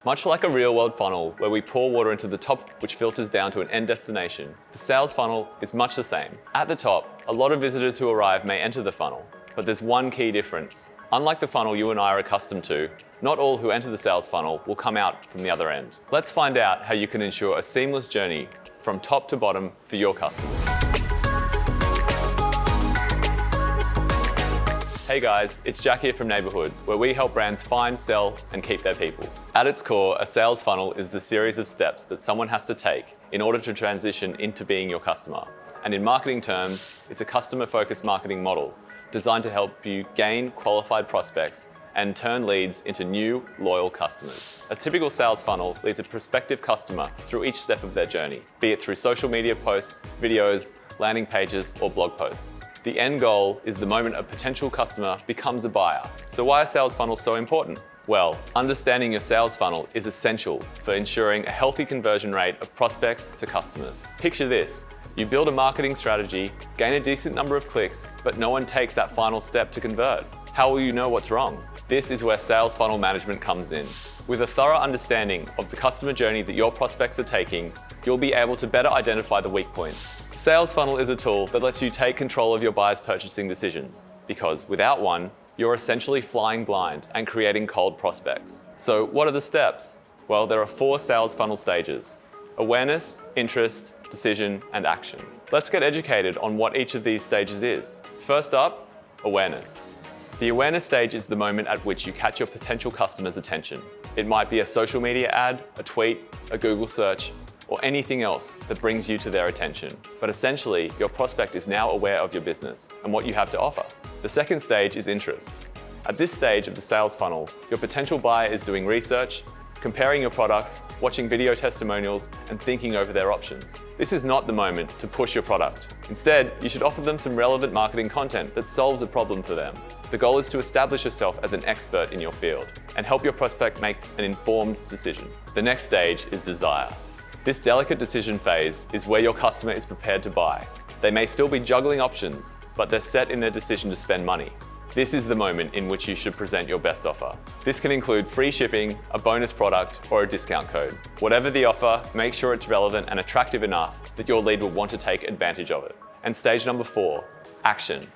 Much like a real-world funnel where we pour water into the top which filters down to an end destination, the sales funnel is much the same. At the top, a lot of visitors who arrive may enter the funnel, but there's one key difference. Unlike the funnel you and I are accustomed to, not all who enter the sales funnel will come out from the other end. Let's find out how you can ensure a seamless journey from top to bottom for your customers. Hey guys, it's Jack here from Neighbourhood, where we help brands find, sell, and keep their people. At its core, a sales funnel is the series of steps that someone has to take in order to transition into being your customer. And in marketing terms, it's a customer-focused marketing model designed to help you gain qualified prospects and turn leads into new, loyal customers. A typical sales funnel leads a prospective customer through each step of their journey, be it through social media posts, videos, landing pages, or blog posts. The end goal is the moment a potential customer becomes a buyer. So why are sales funnels so important? Well, understanding your sales funnel is essential for ensuring a healthy conversion rate of prospects to customers. Picture this. You build a marketing strategy, gain a decent number of clicks, but no one takes that final step to convert. How will you know what's wrong? This is where sales funnel management comes in. With a thorough understanding of the customer journey that your prospects are taking, you'll be able to better identify the weak points. Sales funnel is a tool that lets you take control of your buyers' purchasing decisions, because without one, you're essentially flying blind and creating cold prospects. So what are the steps? Well, there are 4 sales funnel stages: awareness, interest, decision, and action. Let's get educated on what each of these stages is. First up, awareness. The awareness stage is the moment at which you catch your potential customer's attention. It might be a social media ad, a tweet, a Google search, or anything else that brings you to their attention. But essentially, your prospect is now aware of your business and what you have to offer. The second stage is interest. At this stage of the sales funnel, your potential buyer is doing research, comparing your products, watching video testimonials, and thinking over their options. This is not the moment to push your product. Instead, you should offer them some relevant marketing content that solves a problem for them. The goal is to establish yourself as an expert in your field and help your prospect make an informed decision. The next stage is desire. This delicate decision phase is where your customer is prepared to buy. They may still be juggling options, but they're set in their decision to spend money. This is the moment in which you should present your best offer. This can include free shipping, a bonus product, or a discount code. Whatever the offer, make sure it's relevant and attractive enough that your lead will want to take advantage of it. And stage number 4, action.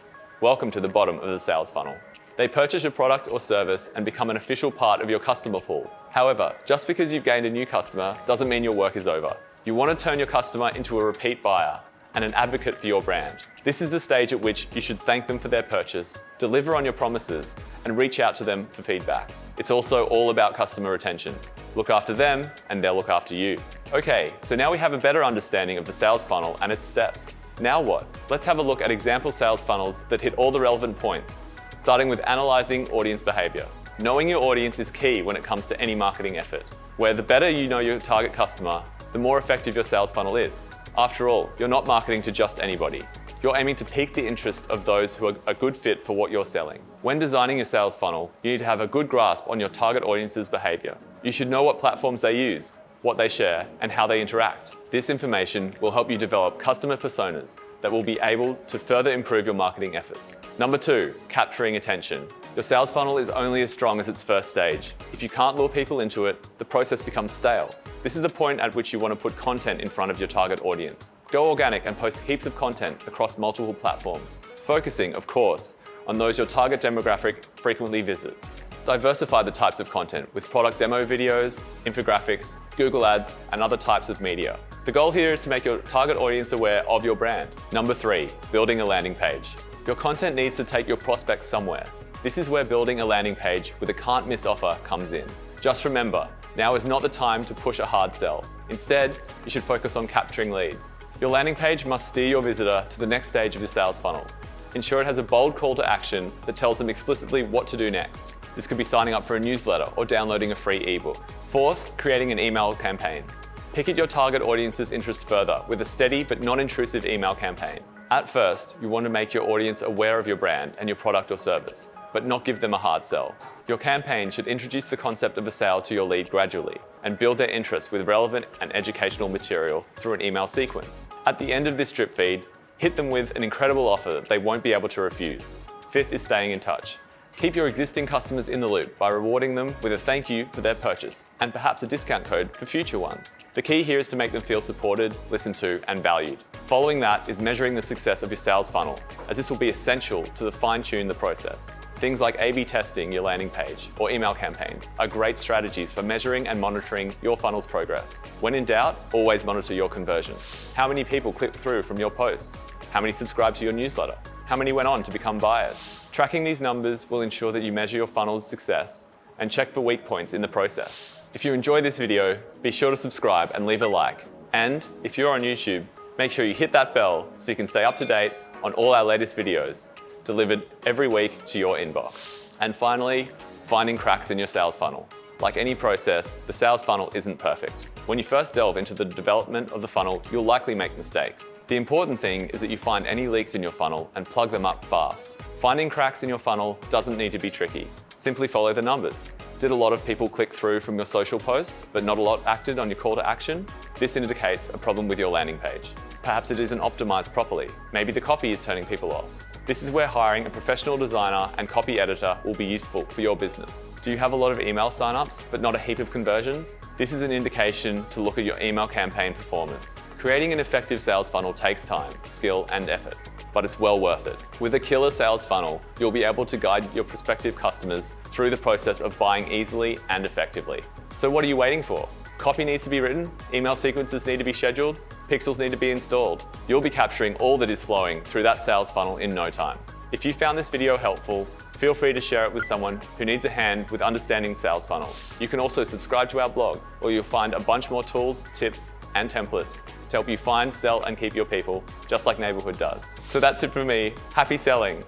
Welcome to the bottom of the sales funnel. They purchase your product or service and become an official part of your customer pool. However, just because you've gained a new customer doesn't mean your work is over. You want to turn your customer into a repeat buyer and an advocate for your brand. This is the stage at which you should thank them for their purchase, deliver on your promises, and reach out to them for feedback. It's also all about customer retention. Look after them, and they'll look after you. Okay, so now we have a better understanding of the sales funnel and its steps. Now what? Let's have a look at example sales funnels that hit all the relevant points, starting with analyzing audience behavior. Knowing your audience is key when it comes to any marketing effort, where the better you know your target customer, the more effective your sales funnel is. After all, you're not marketing to just anybody. You're aiming to pique the interest of those who are a good fit for what you're selling. When designing your sales funnel, you need to have a good grasp on your target audience's behavior. You should know what platforms they use, what they share, and how they interact. This information will help you develop customer personas that will be able to further improve your marketing efforts. Number 2, capturing attention. Your sales funnel is only as strong as its first stage. If you can't lure people into it, the process becomes stale. This is the point at which you want to put content in front of your target audience. Go organic and post heaps of content across multiple platforms, focusing, of course, on those your target demographic frequently visits. Diversify the types of content with product demo videos, infographics, Google Ads, and other types of media. The goal here is to make your target audience aware of your brand. Number 3, building a landing page. Your content needs to take your prospects somewhere. This is where building a landing page with a can't miss offer comes in. Just remember, now is not the time to push a hard sell. Instead, you should focus on capturing leads. Your landing page must steer your visitor to the next stage of your sales funnel. Ensure it has a bold call to action that tells them explicitly what to do next. This could be signing up for a newsletter or downloading a free ebook. 4th, creating an email campaign. Pick at your target audience's interest further with a steady but non-intrusive email campaign. At first, you want to make your audience aware of your brand and your product or service, but not give them a hard sell. Your campaign should introduce the concept of a sale to your lead gradually and build their interest with relevant and educational material through an email sequence. At the end of this drip feed, hit them with an incredible offer that they won't be able to refuse. 5th is staying in touch. Keep your existing customers in the loop by rewarding them with a thank you for their purchase and perhaps a discount code for future ones. The key here is to make them feel supported, listened to, and valued. Following that is measuring the success of your sales funnel, as this will be essential to fine-tune the process. Things like A/B testing your landing page or email campaigns are great strategies for measuring and monitoring your funnel's progress. When in doubt, always monitor your conversion. How many people clicked through from your posts? How many subscribed to your newsletter? How many went on to become buyers? Tracking these numbers will ensure that you measure your funnel's success and check for weak points in the process. If you enjoyed this video, be sure to subscribe and leave a like. And if you're on YouTube, make sure you hit that bell so you can stay up to date on all our latest videos, delivered every week to your inbox. And finally, finding cracks in your sales funnel. Like any process, the sales funnel isn't perfect. When you first delve into the development of the funnel, you'll likely make mistakes. The important thing is that you find any leaks in your funnel and plug them up fast. Finding cracks in your funnel doesn't need to be tricky. Simply follow the numbers. Did a lot of people click through from your social post, but not a lot acted on your call to action? This indicates a problem with your landing page. Perhaps it isn't optimized properly. Maybe the copy is turning people off. This is where hiring a professional designer and copy editor will be useful for your business. Do you have a lot of email signups, but not a heap of conversions? This is an indication to look at your email campaign performance. Creating an effective sales funnel takes time, skill, and effort, but it's well worth it. With a killer sales funnel, you'll be able to guide your prospective customers through the process of buying easily and effectively. So what are you waiting for? Copy needs to be written, email sequences need to be scheduled, pixels need to be installed. You'll be capturing all that is flowing through that sales funnel in no time. If you found this video helpful, feel free to share it with someone who needs a hand with understanding sales funnels. You can also subscribe to our blog, where you'll find a bunch more tools, tips, and templates to help you find, sell, and keep your people, just like Neighbourhood does. So that's it from me. Happy selling.